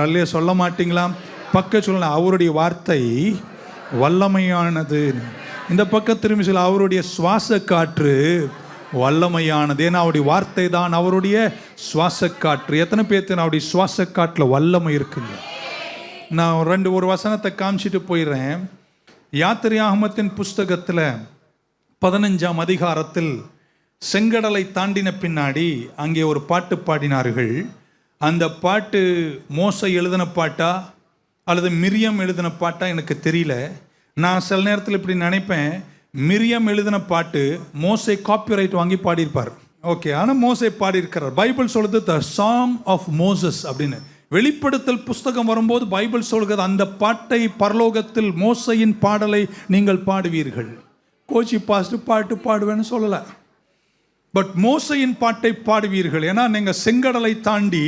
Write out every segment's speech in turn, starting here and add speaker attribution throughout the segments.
Speaker 1: அல்லையா சொல்ல மாட்டீங்களா? பக்க சொல்லலாம், அவருடைய வார்த்தை வல்லமையானது. இந்த பக்கம் திரும்பி சொல்ல, அவருடைய சுவாச காற்று வல்லமையானது. ஏன்னா அவருடைய வார்த்தை தான் அவருடைய சுவாச காற்று. எத்தனை பேர்த்து அவருடைய சுவாச காற்றில் வல்லமை இருக்குங்க? நான் ஒரு வசனத்தை காமிச்சிட்டு போயிடுறேன். யாத்திரையாகமத்தின் புஸ்தகத்தில் 15ஆம் அதிகாரத்தில் செங்கடலை தாண்டின பின்னாடி அங்கே ஒரு பாட்டு பாடினார்கள். அந்த பாட்டு மோசை எழுதின பாட்டா அல்லது மிரியம் எழுதின பாட்டா எனக்கு தெரியல. நான் சில நேரத்தில் இப்படி நினைப்பேன், மிரியம் எழுதின பாட்டு மோசை காப்பிரைட் வாங்கி பாடியிருப்பார். ஓகே, ஆனால் மோசை பாடியிருக்கிறார். பைபிள் சொல்லுது த சாங் ஆஃப் மோசஸ் அப்படின்னு. வெளிப்படுத்தல் புஸ்தகம் வரும்போது பைபிள் சொல்கிறது அந்த பாட்டை பரலோகத்தில் மோசையின் பாடலை நீங்கள் பாடுவீர்கள். கோச்சி பாஸ்ட் பாட்டு பாடுவேன்னு சொல்லலை, பட் மோசையின் பாட்டை பாடுவீர்கள். ஏன்னா நீங்கள் செங்கடலை தாண்டி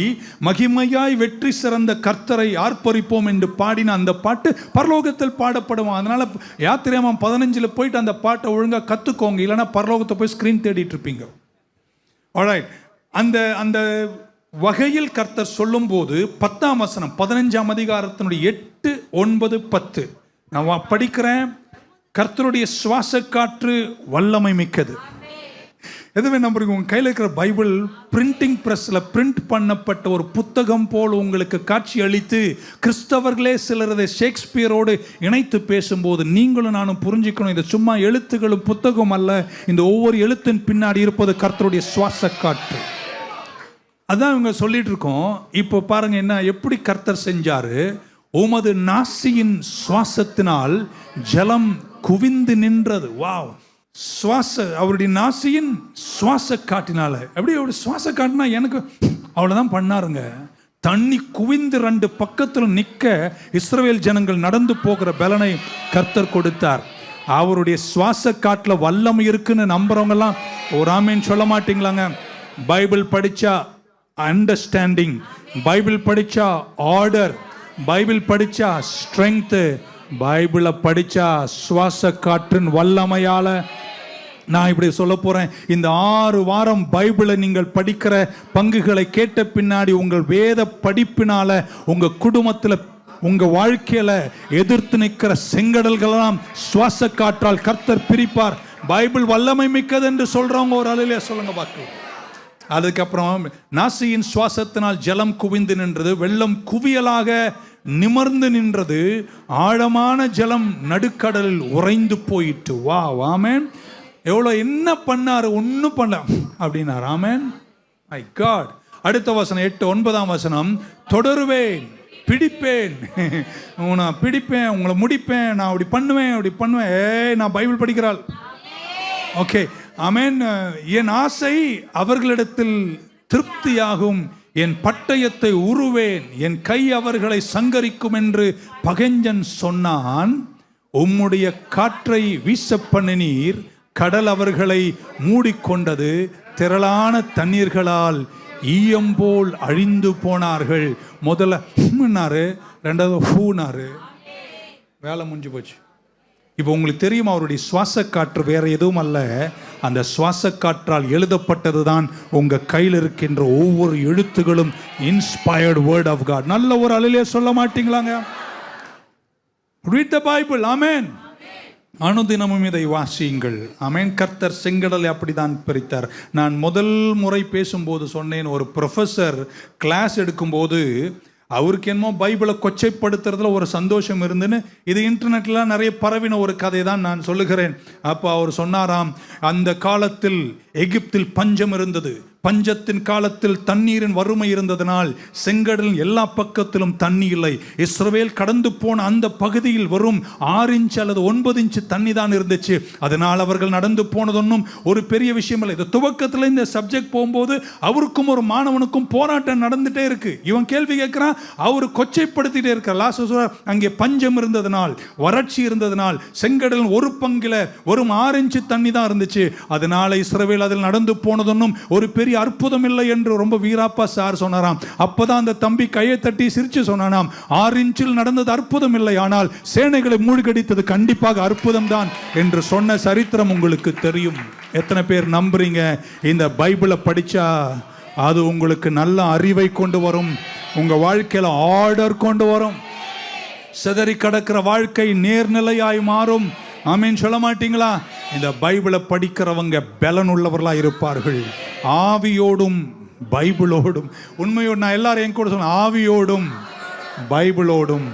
Speaker 1: மகிமையாய் வெற்றி சிறந்த கர்த்தரை ஆர்ப்பரிப்போம் என்று பாடின அந்த பாட்டு பரலோகத்தில் பாடப்படுவோம். அதனால யாத்திரையாகமம் 15 போயிட்டு அந்த பாட்டை ஒழுங்காக கற்றுக்கோங்க, இல்லைன்னா பரலோகத்தை போய் ஸ்க்ரீன் தேடிட்டு இருப்பீங்க. ஆல்ரைட், அந்த வகையில் கர்த்தர் சொல்லும்போது 10ஆம் வசனம் 15ஆம் அதிகாரத்தினுடைய 8, 9, 10 நான் படிக்கிறேன். கர்த்தருடைய சுவாச காற்று வல்லமை மிக்கது. எதுவே நம்புறீங்க? உங்கள் கையில் இருக்கிற பைபிள் பிரிண்டிங் ப்ரெஸ்ஸில் பிரிண்ட் பண்ணப்பட்ட ஒரு புத்தகம் போல் உங்களுக்கு காட்சி அளித்து கிறிஸ்தவர்களே சிலர் அதை ஷேக்ஸ்பியரோடு இணைத்து பேசும்போது நீங்களும் நானும் புரிஞ்சுக்கணும், இது சும்மா எழுத்துக்களும் புத்தகம் அல்ல. இந்த ஒவ்வொரு எழுத்தின் பின்னாடி இருப்பது கர்த்தருடைய சுவாச காற்று. அதான் இவங்க சொல்லிட்டு இருக்கோம். இப்போ பாருங்க என்ன எப்படி கர்த்தர் செஞ்சாரு. உமது நாசியின் சுவாசத்தினால் ஜலம் குவிந்து நின்றது. வாவ்! சுவாச, அவருடைய நாசியின் சுவாச காட்டினால. எப்படி அவருடைய சுவாச காட்டினா எனக்கு அவ்வளோதான் பண்ணாருங்க. தண்ணி குவிந்து 2 பக்கத்தில் நிற்க இஸ்ரவேல் ஜனங்கள் நடந்து போகிற பலனை கர்த்தர் கொடுத்தார். அவருடைய சுவாச காட்டில் வல்லமை இருக்குன்னு நம்புறவங்கெல்லாம் ஒரு ஆமேன் சொல்ல மாட்டீங்களாங்க? பைபிள் படிச்சா அண்டர்ஸ்டாண்டிங், பைபிள் படிச்சா ஆர்டர், பைபிள் படிச்சா ஸ்ட்ரெங்க், பைபிளை படிச்சா சுவாச காற்றின் வல்லமையால. நான் இப்படி சொல்ல போறேன், இந்த 6 வாரம் பைபிளை நீங்கள் படிக்கிற பங்குகளை கேட்ட பின்னாடி உங்கள் வேத படிப்பினால உங்க குடும்பத்தில் உங்க வாழ்க்கையில எதிர்த்து நிற்கிற செங்கடல்களெல்லாம் சுவாச காற்றால் கர்த்தர் பிரிப்பார். பைபிள் வல்லமை மிக்கது என்று சொல்றவங்க ஒரு அலையிலே சொல்லுங்க பார்க்கலாம். அதுக்கப்புறம் நாசியின் சுவாசத்தினால் ஜலம் குவிந்து நின்றது, வெள்ளம் குவியலாக நிமர்ந்து நின்றது, ஆழமான ஜலம் நடுக்கடலில் உறைந்து போயிட்டு. வா ஆமென். எவ்வளோ என்ன பண்ணாரு? ஒன்றும் பண்ண அப்படின்னார். ஆமென், மை காட். அடுத்த வசனம் 8, 9ஆம் வசனம், தொடருவேன், பிடிப்பேன், நான் பிடிப்பேன், உங்களை முடிப்பேன், நான் அப்படி பண்ணுவேன். நான் பைபிள் படிக்கிறாள். ஓகே, ஆமென். என் ஆசை அவர்களிடத்தில் திருப்தியாகும், என் பட்டயத்தை உருவேன், என் கை அவர்களை சங்கரிக்கும் என்று பகைஞன் சொன்னான். உம்முடைய காற்றை வீச பண்ணினீர், கடல் அவர்களை மூடிக்கொண்டது, திரளான தண்ணீர்களால் ஈயம்போல் அழிந்து போனார்கள். முதல்ல ஹும்னாரு, ரெண்டாவது ஹூனாரு, வேலை முடிஞ்சு போச்சு. இப்போ உங்களுக்கு தெரியும், அவருடைய சுவாச காற்று வேற எதுவும் அல்ல, அந்த சுவாச காற்றால் எழுதப்பட்டது தான் உங்க கையில் இருக்கின்ற ஒவ்வொரு எழுத்துகளும் இன்ஸ்பயர்ட் வேர்ட் ஆஃப் காட். நல்ல ஒரு அலையிலே சொல்ல மாட்டீங்களாங்க? Read the Bible. ஆமென். அனுதினமும் இதை வாசியுங்கள். ஆமென். கர்த்தர் செங்கடலை அப்படிதான் பிரித்தார். நான் முதல் முறை பேசும்போது சொன்னேன், ஒரு ப்ரொஃபஸர் கிளாஸ் எடுக்கும்போது அவருக்கு என்னமோ பைபிளை கொச்சைப்படுத்துறதுல ஒரு சந்தோஷம் இருந்துன்னு, இது இன்டர்நெட்ல நிறைய பரவின ஒரு கதை தான் நான் சொல்லுகிறேன். அப்போ அவர் சொன்னாராம், அந்த காலத்தில் எகிப்தில் பஞ்சம் இருந்தது, பஞ்சத்தின் காலத்தில் தண்ணீரின் வறுமை இருந்ததனால் செங்கடலின் எல்லா பக்கத்திலும் தண்ணி இல்லை. இஸ்ரவேல் கடந்து போன அந்த பகுதியில் வரும் 6 இன்ச் அல்லது 9 இன்ச் தண்ணி தான் இருந்துச்சு. அதனால் அவர்கள் நடந்து போனதொன்னும் ஒரு பெரிய விஷயம் இல்லை. இது துவக்கத்தில் இந்த சப்ஜெக்ட் போகும்போது அவருக்கும் ஒரு மாணவனுக்கும் போராட்டம் நடந்துட்டே இருக்கு. இவன் கேள்வி கேட்கிறான், அவர் கொச்சைப்படுத்திட்டே இருக்கார். லாஸ்ட் அங்கே பஞ்சம் இருந்ததனால், வறட்சி இருந்ததனால் செங்கடலின் ஒரு பங்குல வரும் 6 இன்ச் தண்ணி தான் இருந்துச்சு. அதனால இஸ்ரவேல் அதில் நடந்து போனதொன்னும் ஒரு பெரிய அற்புதம் இல்லை என்று ரொம்ப வீராப்பா சார் சொன்னாராம். அப்பதான் அந்த தம்பி கையை தட்டி சிரிச்சு சொன்னானாம், 6 இன்ச்சில் நடந்தது அற்புதம் இல்லை, ஆனால் சேனைகளை மூழ்கடித்தது கண்டிப்பாக அற்புதம் தான் என்று சொன்ன சரித்திரம் உங்களுக்கு தெரியும். எத்தனை பேர் நம்புறீங்க? இந்த பைபிளை படிச்சா அது உங்களுக்கு நல்ல அறிவை கொண்டு வரும், உங்க வாழ்க்கையில ஆர்டர் கொண்டு வரும். சிதறி கிடக்கிற வாழ்க்கை நேர்நிலையாய் மாறும். ஆமீன் சொல்ல மாட்டீங்களா? இந்த பைபிளை படிக்கிறவங்க பலன் உள்ளவர்களா இருப்பார்கள். ஆவியோடும் பைபிளோடும், உண்மையோடு நான் எல்லாரும் என் கூட சொன்ன, ஆவியோடும் பைபிளோடும்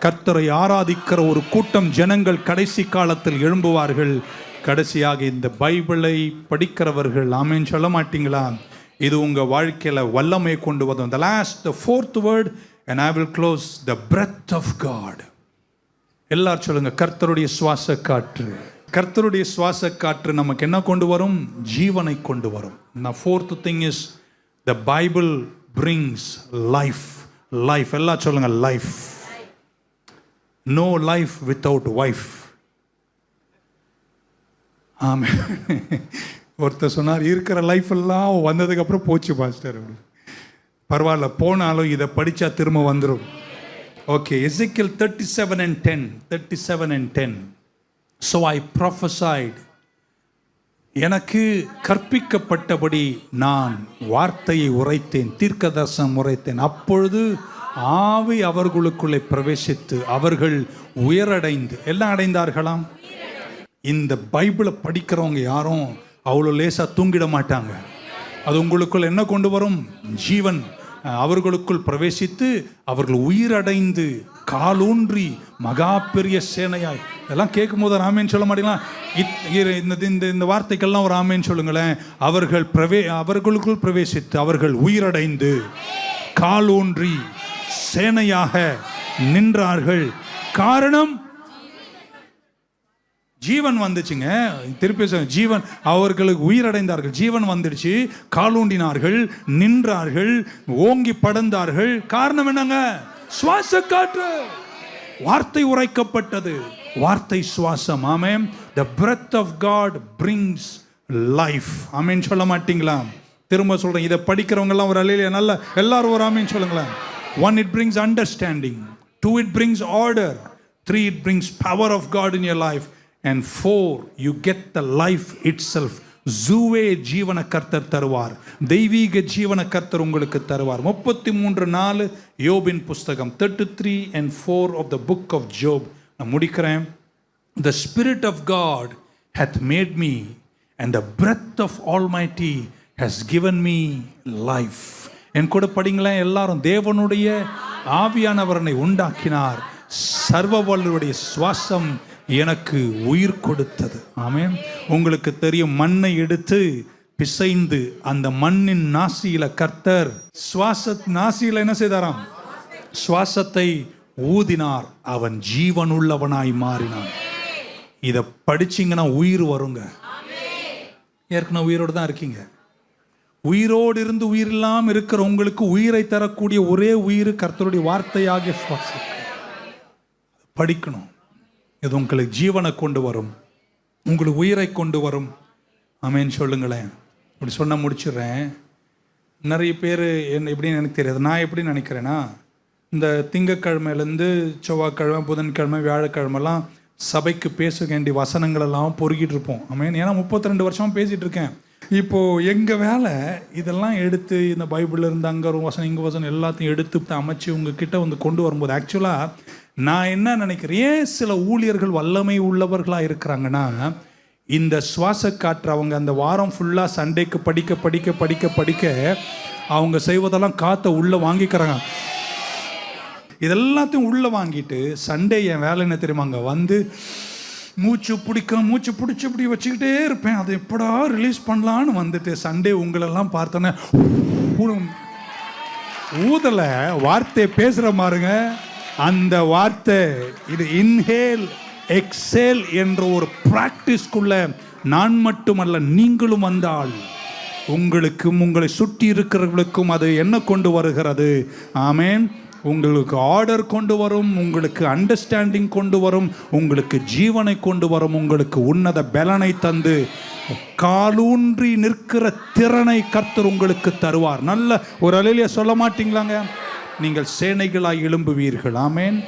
Speaker 1: கர்த்தரை ஆராதிக்கிற ஒரு கூட்டம் ஜனங்கள் கடைசி காலத்தில் எழும்புவார்கள். கடைசியாக இந்த பைபிளை படிக்கிறவர்கள், ஆமீன் சொல்ல மாட்டீங்களா? இது உங்க வாழ்க்கையில வல்லமை கொண்டு வரும். the fourth word and I will close, the breath of God. எல்லாரும் சொல்லுங்க, கர்த்தருடைய சுவாச காற்று. கர்த்தருடைய சுவாச காற்று நமக்கு என்ன கொண்டு வரும்? ஜீவனை கொண்டு வரும். Now fourth thing is the Bible brings life. Life, எல்லாம் சொல்லுங்க, life. No life without wife. ஆமாம். ஒருத்தர் சொன்னார், இருக்கிற லைஃப் எல்லாம் வந்ததுக்கு அப்புறம் போச்சு பாஸ்டர். பரவாயில்ல, போனாலும் இதை படித்தா திரும்ப வந்துடும். Okay, Ezekiel 37:10. So I prophesied. எனக்கு கற்பிக்கப்பட்டபடி நான் வார்த்தையை உரைத்தேன், தீர்க்கதரிசனம் உரைத்தேன். அப்பொழுது ஆவி அவர்களுக்குள்ளே பிரவேசித்து அவர்கள் உயரடைந்து, எல்லாம் அடைந்தார்களாம். இந்த பைபிளை படிக்கிறவங்க யாரும் அவ்வளோ லேசாக தூங்கிட மாட்டாங்க. அது உங்களுக்குள் என்ன கொண்டு வரும்? ஜீவன் அவர்களுக்குள் பிரவேசித்து அவர்கள் உயிரடைந்து காலூன்றி மகா பெரிய சேனையாய். இதெல்லாம் கேட்கும் போது ராமேன்னு சொல்ல மாட்டீங்களா? இந்த வார்த்தைக்கெல்லாம் ஒரு ராமேன்னு சொல்லுங்களேன். அவர்களுக்குள் பிரவேசித்து அவர்கள் உயிரடைந்து காலூன்றி சேனையாக நின்றார்கள். காரணம், ஜீவன் வந்துச்சுங்க. திருப்பி ஜீவன், அவர்களுக்கு உயிரடைந்தார்கள், ஜீவன் வந்துடுச்சு, காலூண்டினார்கள், நின்றார்கள், ஓங்கி படர்ந்தார்கள். காரணம் என்னங்க? சுவாச காற்று. வார்த்தை உரைக்கப்பட்டது, வார்த்தை சுவாசம். ஆமென். The breath of God brings life. ஆமென் சொல்ல மாட்டீங்களா? திரும்ப சொல்றேன், இதை படிக்கிறவங்க எல்லாம் ஒரு அல்லேலூயா, நல்ல எல்லாரும் ஒரு ஆமென் சொல்லுங்களேன். 1, it brings understanding. 2, it brings order. 3, it brings power of God in your life. And 4, you get the life itself. ஜூவே ஜீவன கர்த்தர் தருவார், தெய்வீக ஜீவன கர்த்தர் உங்களுக்கு தருவார். 33:4 யோபின் புஸ்தகம். 33 and 4 of the book of Job. நான் முடிக்கிறேன். The Spirit of God hath made me, and the breath of Almighty has given me life. என் கூட படிங்களேன் எல்லாரும். தேவனுடைய ஆவியானவரனை உண்டாக்கினார், சர்வ வல்லவருடைய சுவாசம் எனக்கு உயிர் கொடுத்தது. ஆமென். உங்களுக்கு தெரியும், மண்ணை எடுத்து பிசைந்து அந்த மண்ணின் நாசியில கர்த்தர் நாசியில என்ன செய்தாராம்? சுவாசத்தை ஊதினார், அவன் ஜீவனுள்ளவனாய் மாறினான். இதை படிச்சீங்கன்னா உயிர் வருங்க. ஏற்கனவே உயிரோடு தான் இருக்கீங்க. உயிரோடு இருந்து உயிர் இல்லாமல் இருக்கிற உங்களுக்கு உயிரை தரக்கூடிய ஒரே உயிர் கர்த்தருடைய வார்த்தையாகிய சுவாசம். படிக்கணும். இது உங்களுக்கு ஜீவனை கொண்டு வரும், உங்களுக்கு உயிரை கொண்டு வரும். ஆமென் சொல்லுங்களேன். இப்படி சொன்ன முடிச்சிடுறேன். நிறைய பேர் என்ன எப்படின்னு எனக்கு தெரியாது. நான் எப்படி நினைக்கிறேன்னா, இந்த திங்கக்கிழமையிலேருந்து செவ்வாய்க்கிழமை, புதன்கிழமை, வியாழக்கிழமெல்லாம் சபைக்கு பேச வேண்டிய வசனங்கள் எல்லாம் பொறுக்கிட்டு இருப்போம். ஆமென். ஏன்னா 32 வருஷமாக பேசிகிட்டு இருக்கேன். இப்போது எங்கள் வேலை இதெல்லாம் எடுத்து, இந்த பைபிளில் இருந்து அங்கே ஒரு வசனம், இங்கே வசனம் எல்லாத்தையும் எடுத்து அமைச்சு உங்ககிட்ட வந்து கொண்டு வரும்போது, ஆக்சுவலாக நான் என்ன நினைக்கிறேன், சில ஊழியர்கள் வல்லமை உள்ளவர்களாக இருக்கிறாங்கன்னா, இந்த சுவாச காற்று அவங்க அந்த வாரம் ஃபுல்லாக சண்டேக்கு படிக்க படிக்க படிக்க படிக்க அவங்க செய்வதெல்லாம் காற்றை உள்ளே வாங்கிக்கிறாங்க. இதெல்லாத்தையும் உள்ளே வாங்கிட்டு சண்டே என் வேலை என்ன தெரியுமாங்க, வந்து மூச்சு பிடிச்சி இப்படி வச்சுக்கிட்டே இருப்பேன். அதை எப்படா ரிலீஸ் பண்ணலான்னு வந்துட்டு சண்டே உங்களெல்லாம் பார்த்தோன்னே ஊதலை வார்த்தை பேசுகிற மாதிரிங்க. அந்த வார்த்தை இது இன்ஹேல் எக்ஸேல் என்ற ஒரு பிராக்டிஸ்க்குள்ள நான் மட்டுமல்ல நீங்களும் வந்தால் உங்களுக்கும் உங்களை சுற்றி இருக்கிறவர்களுக்கும் அது என்ன கொண்டு வருகிறது? ஆமென். உங்களுக்கு ஆர்டர் கொண்டு வரும், உங்களுக்கு அண்டர்ஸ்டாண்டிங் கொண்டு வரும், உங்களுக்கு ஜீவனை கொண்டு வரும், உங்களுக்கு உன்னத பலனை தந்து காலூன்றி நிற்கிற திறனை கர்த்தர் உங்களுக்கு தருவார். நல்ல ஒரு அல்லேலூயா சொல்ல மாட்டீங்களாங்க? நீங்கள் சேனைகளாய் எழும்புவீர்கள். ஆமென்.